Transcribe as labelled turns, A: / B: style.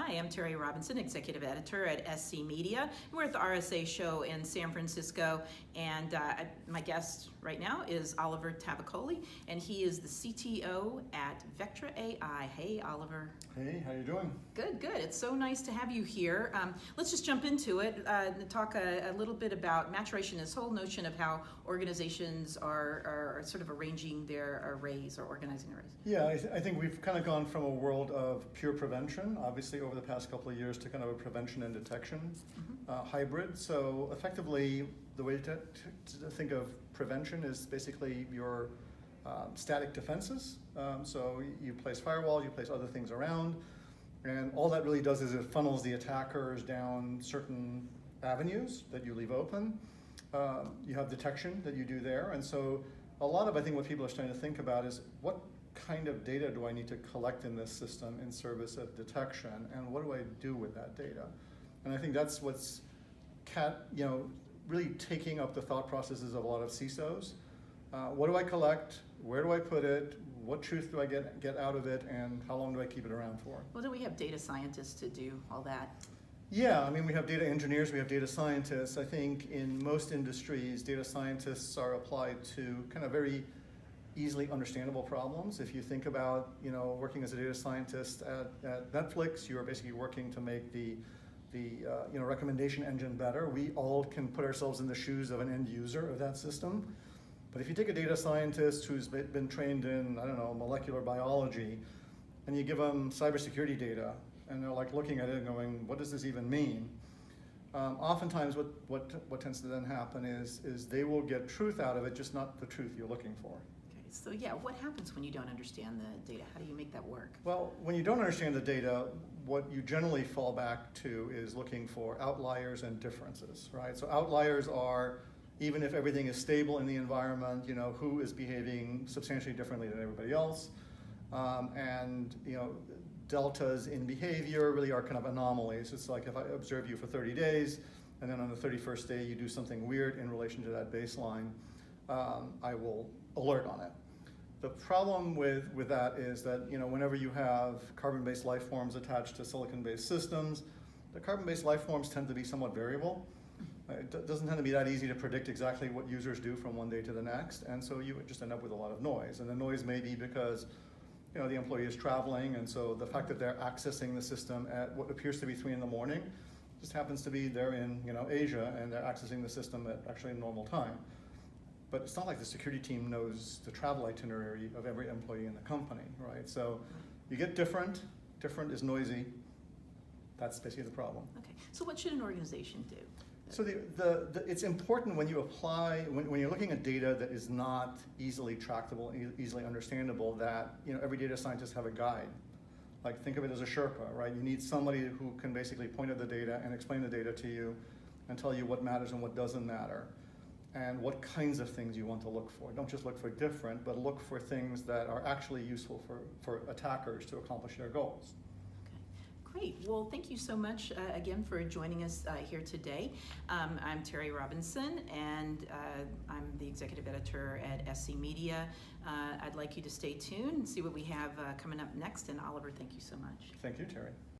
A: Hi, I'm Teri Robinson, Executive Editor at SC Media. We're at the RSA show in San Francisco, and my guest right now is Oliver Tavakoli, and he is the CTO at Vectra AI. Hey, Oliver.
B: Hey, how you doing?
A: Good, good. It's so nice to have you here. Let's just jump into it and talk a little bit about maturation, this whole notion of how organizations are sort of arranging their arrays or organizing arrays.
B: Yeah, I think we've kind of gone from a world of pure prevention, obviously over the past couple of years, to kind of a prevention and detection hybrid. So effectively, the way to think of prevention is basically your static defenses. So you place firewall, you place other things around, and all that really does is it funnels the attackers down certain avenues that you leave open. You have detection that you do there, and so a lot of, I think, what people are starting to think about is what kind of data do I need to collect in this system in service of detection, and what do I do with that data? And I think that's what's really taking up the thought processes of a lot of CISOs. What do I collect? Where do I put it? What truth do I get out of it? And how long do I keep it around for?
A: Well, don't we have data scientists to do all that?
B: Yeah, I mean, we have data engineers, we have data scientists. I think in most industries, data scientists are applied to kind of very easily understandable problems. If you think about, working as a data scientist at Netflix, you are basically working to make the recommendation engine better. We all can put ourselves in the shoes of an end user of that system. But if you take a data scientist who's been trained in, I don't know, molecular biology, and you give them cybersecurity data, and they're like looking at it and going, what does this even mean? Oftentimes what tends to then happen is they will get truth out of it, just not the truth you're looking for.
A: So yeah, what happens when you don't understand the data? How do you make that work?
B: Well, when you don't understand the data, what you generally fall back to is looking for outliers and differences, right? So outliers are, even if everything is stable in the environment, who is behaving substantially differently than everybody else, and deltas in behavior really are kind of anomalies. It's like if I observe you for 30 days, and then on the 31st day you do something weird in relation to that baseline, I will alert on it. The problem with that is that whenever you have carbon-based life forms attached to silicon-based systems, the carbon-based life forms tend to be somewhat variable. It doesn't tend to be that easy to predict exactly what users do from one day to the next, and so you just end up with a lot of noise. And the noise may be because the employee is traveling, and so the fact that they're accessing the system at what appears to be 3 in the morning just happens to be they're in Asia, and they're accessing the system at actually normal time. But it's not like the security team knows the travel itinerary of every employee in the company, right? So you get different is noisy. That's basically the problem.
A: Okay, so what should an organization do?
B: So it's important when you apply, when you're looking at data that is not easily tractable, easily understandable, that every data scientist have a guide. Like, think of it as a Sherpa, right? You need somebody who can basically point at the data and explain the data to you and tell you what matters and what doesn't matter, and what kinds of things you want to look for. Don't just look for different, but look for things that are actually useful for attackers to accomplish their goals.
A: Great. Well, thank you so much again for joining us here today. I'm Teri Robinson, and I'm the Executive Editor at SC Media. I'd like you to stay tuned and see what we have coming up next. And Oliver, thank you so much.
B: Thank you, Teri.